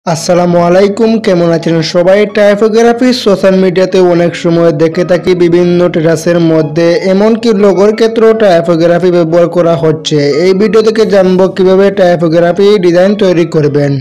আসসালামু আলাইকুম, কেমন আছেন সবাই। টাইপোগ্রাফি সোশ্যাল মিডিয়াতে অনেক সময় দেখে থাকি বিভিন্ন টেরাসের মধ্যে, এমনকি লোগোর ক্ষেত্রেও টাইপোগ্রাফি ব্যবহার করা হচ্ছে। এই ভিডিও থেকে জানবো কিভাবে টাইপোগ্রাফি ডিজাইন তৈরি করবেন।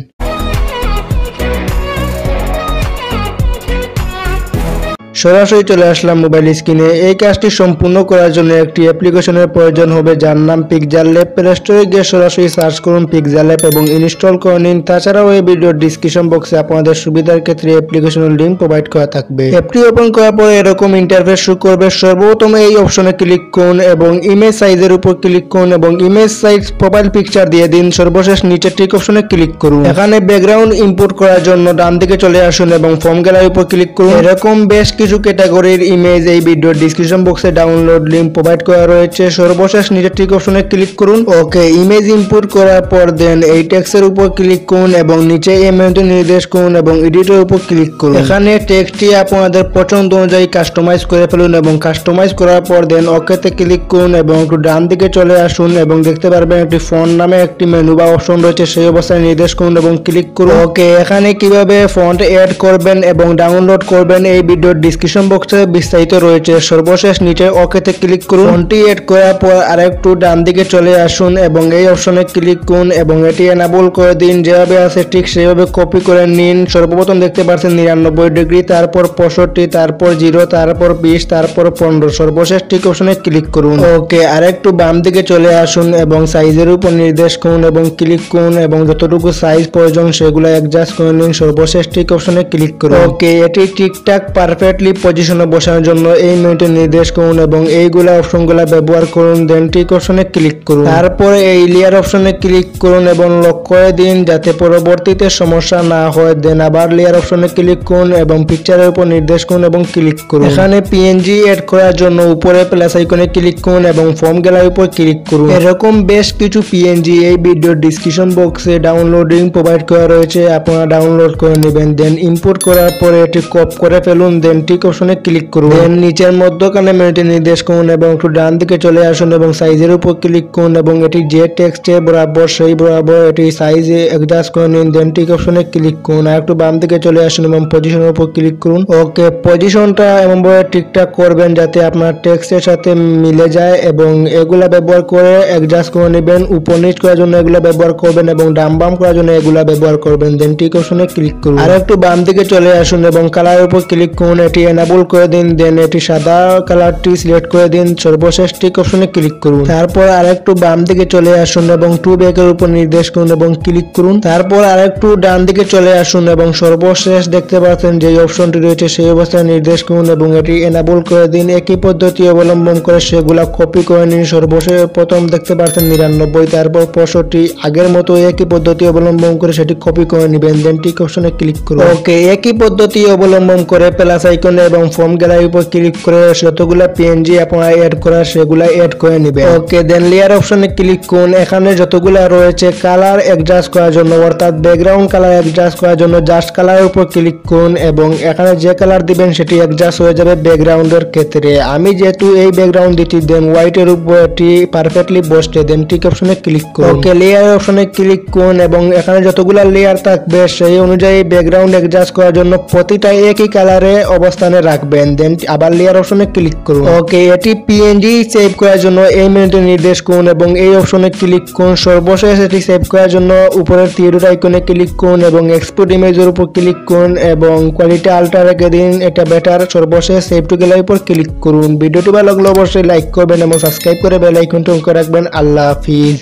সরাসরি চলে আসলাম মোবাইল স্ক্রিনে। এই কাজটি সম্পূর্ণ করার জন্য একটি অ্যাপ্লিকেশনের প্রয়োজন হবে, যার নাম পিক্সেল ল্যাব। প্লে স্টোরে গিয়ে সরাসরি সার্চ করুন পিক্সেল ল্যাব এবং ইনস্টল করে নিন। তাছাড়াও এই ভিডিওর ডিসক্রিপশন বক্সে আপনাদের সুবিধার ক্ষেত্রে অ্যাপ্লিকেশনের লিঙ্ক প্রোভাইড করা থাকবে। অ্যাপটি ওপেন করার পরে এরকম ইন্টারফেস শুরু করবে। সর্বপ্রথম এই অপশনে ক্লিক করুন এবং ইমেজ সাইজের উপর ক্লিক করুন এবং ইমেজ সাইজ প্রোফাইল পিকচার দিয়ে দিন। সর্বশেষ নিচে ঠিক অপশনে ক্লিক করুন। এখানে ব্যাকগ্রাউন্ড ইনপুট করার জন্য ডান দিকে চলে আসুন এবং ফর্ম গ্যালারির উপর ক্লিক করুন। এরকম বেশ কিছু ক্যাটাগরির ইমেজ এই ভিডিওর ডিসক্রিপশন বক্সে ডাউনলোড লিংক প্রোভাইড করা রয়েছে। সর্বশেষ নিচে ঠিক অপশনে ক্লিক করুন। ওকে, ইমেজ ইনপুট করার পর দেন এই টেক্সটের উপর ক্লিক করুন এবং নিচে এমএনটি নির্দেশ করুন এবং এডিটের উপর ক্লিক করুন। এখানে টেক্সটটি আপনাদের পছন্দ অনুযায়ী কাস্টমাইজ করে ফেলুন এবং কাস্টমাইজ করার পর দেন ওকেতে ক্লিক করুন এবং একটু ডান দিকে চলে আসুন এবং দেখতে পারবেন একটি ফন্ট নামে একটি মেনু বা অপশন রয়েছে, সেই অবস্থায় নির্দেশ করুন এবং ক্লিক করুন। ওকে, এখানে কিভাবে ফন্ট অ্যাড করবেন এবং ডাউনলোড করবেন এই ভিডিওর ডিসক্রিপশন বক্সে বিস্তারিত রয়েছে। সর্বশেষ নিচে ওকেতে ক্লিক করুন। ফন্টটি অ্যাড করার পর আরেকটু ডান দিকে চলে আসুন এবং এই অপশনে ক্লিক করুন এবং এটি এনাবল করে দিন। যেভাবে আছে ঠিক সেভাবে কপি করে নিন। সর্বপ্রথম দেখতে পাচ্ছেন 99 ডিগ্রি, তারপর 65, তারপর 0, তারপর 20, তারপর 15। সর্বশেষ ঠিক অপশনে ক্লিক করুন। ওকে, আরেকটু বাম দিকে চলে আসুন এবং সাইজের উপর নির্দেশ করুন এবং ক্লিক করুন এবং যতটুকু সাইজ প্রয়োজন সেগুলো অ্যাডজাস্ট করে নিন। সর্বশেষ ঠিক অপশনে ক্লিক করুন। ওকে, এটি ঠিকঠাক পারফেক্টলি পজিশনে বসানোর জন্য এই মেনুতে নির্দেশ করুন এবং এইগুলা অপশনগুলো ব্যবহার করুন। দেন ঠিক অপশনে ক্লিক করুন। তারপরে এই লেয়ার অপশনে ক্লিক করুন এবং লক করে দিন যাতে পরবর্তীতে সমস্যা না হয়। দেন আবার লেয়ার অপশনে ক্লিক করুন এবং পিকচারের উপর নির্দেশ করুন এবং ক্লিক করুন। এখানে পিএনজি এড করার জন্য উপরে প্লাস আইকনে ক্লিক করুন এবং ফর্ম গ্যালারির উপর ক্লিক করুন। এরকম বেশ কিছু পিএনজি এই ভিডিওর ডিসক্রিপশন বক্সে ডাউনলোডিং প্রোভাইড করা রয়েছে, আপনারা ডাউনলোড করে নেবেন। দেন ইম্পোর্ট করার পরে এটি কপ করে ফেলুন। দেন ঠিক অপশনে ক্লিক করুন। দেন নিচের মধ্যখানে মেনুতে নির্দেশ করুন এবং একটু ডান দিকে চলে আসুন এবং সাইজের উপর ক্লিক করুন এবং এটি যে টেক্সটে বরাবর সেই বরাবর এটি সাইজে অ্যাডজাস্ট করে নিন। দেন ঠিক অপশনে ক্লিক করুন। আর একটু বাম দিকে চলে আসুন এবং পজিশনের উপর ক্লিক করুন। ওকে, পজিশনটা এমনভাবে ঠিকঠাক করবেন যাতে আপনার টেক্সটের সাথে মিলে যায় এবং এগুলা ব্যবহার করে অ্যাডজাস্ট করে নেবেন। উপর নিচ করার জন্য এগুলা ব্যবহার করবেন এবং ডান বাম করার জন্য এগুলা ব্যবহার করবেন। দেন ঠিক অপশনে ক্লিক করুন। আর একটু বাম দিকে চলে আসুন এবং কালারের উপর ক্লিক করুন, এটি এনাবল করে দিন। দেন এটি সাদা কালারটি সিলেক্ট করে দিন। সর্বশেষ ঠিক অপশনে ক্লিক করুন। তারপর আরেকটু বাম দিকে চলে আসুন এবং টু ব্যাকের উপর নির্দেশ করুন এবং ক্লিক করুন। তারপর আরেকটু ডান দিকে চলে আসুন এবং সর্বশেষ দেখতে পাচ্ছেন যে অপশনটি রয়েছে সেই অবস্থায় নির্দেশ করুন এবং এটি এনাবল করে দিন। একই পদ্ধতি অবলম্বন করে সেগুলা কপি করে নিন। সর্বশেষ প্রথম দেখতে পাচ্ছেন 99, তারপর 65, আগের মতো একই পদ্ধতি অবলম্বন করে সেটি কপি করে নেবেন। দেন ঠিক অপশনে ক্লিক করুন। ওকে, একই পদ্ধতি অবলম্বন করে প্লাস আইকনে এবং ফর্ম গ্যালারির উপর ক্লিক করে যতগুলা পিএনজি আপনারা অ্যাড করা সেগুলা অ্যাড করে নেবেন। ওকে, দেন লেয়ার অপশনে ক্লিক করুন। এখানে যতগুলা রয়েছে কালার অ্যাডজাস্ট করার জন্য অর্থাৎ ব্যাকগ্রাউন্ড কালার অ্যাডজাস্ট করার জন্য জাস্ট কালারের উপর ক্লিক করুন এবং এখানে যে কালার দিবেন সেটি অ্যাডজাস্ট হয়ে যাবে ব্যাকগ্রাউন্ডের ক্ষেত্রে। আমি যেহেতু এই ব্যাকগ্রাউন্ড দিচ্ছি দেন হোয়াইটের উপর এটি পারফেক্টলি বসে। দেন ঠিক অপশনে ক্লিক করুন। ওকে, লেয়ার অপশনে ক্লিক করুন এবং এখানে যতগুলা লেয়ার থাকবে সেই অনুযায়ী ব্যাকগ্রাউন্ড অ্যাডজাস্ট করার জন্য প্রতিটা একই কালারে অবস্থানে রাখবেন। দেন আবার লেয়ার অপশনে ক্লিক করুন। ওকে, এটি পিএনজি সেভ করার জন্য এই মেনুতে নির্দেশ করুন এবং এই অপশনে ক্লিক করুন। সর্বশেষ এটি সেভ করার জন্য উপরের থ্রি আইকনে ক্লিক করুন এবং এক্সপোর্ট ইমেজের উপর ক্লিক করুন এবং কোয়ালিটি আল্ট্রা রেখে দিন, এটা বেটার। সর্বশেষ সেভ টু গ্যালারির উপর ক্লিক করুন। ভিডিওটি ভালো লাগলে অবশ্যই লাইক করবেন এবং সাবস্ক্রাইব করে বেল আইকনটি অন করে রাখবেন। আল্লাহ হাফিজ।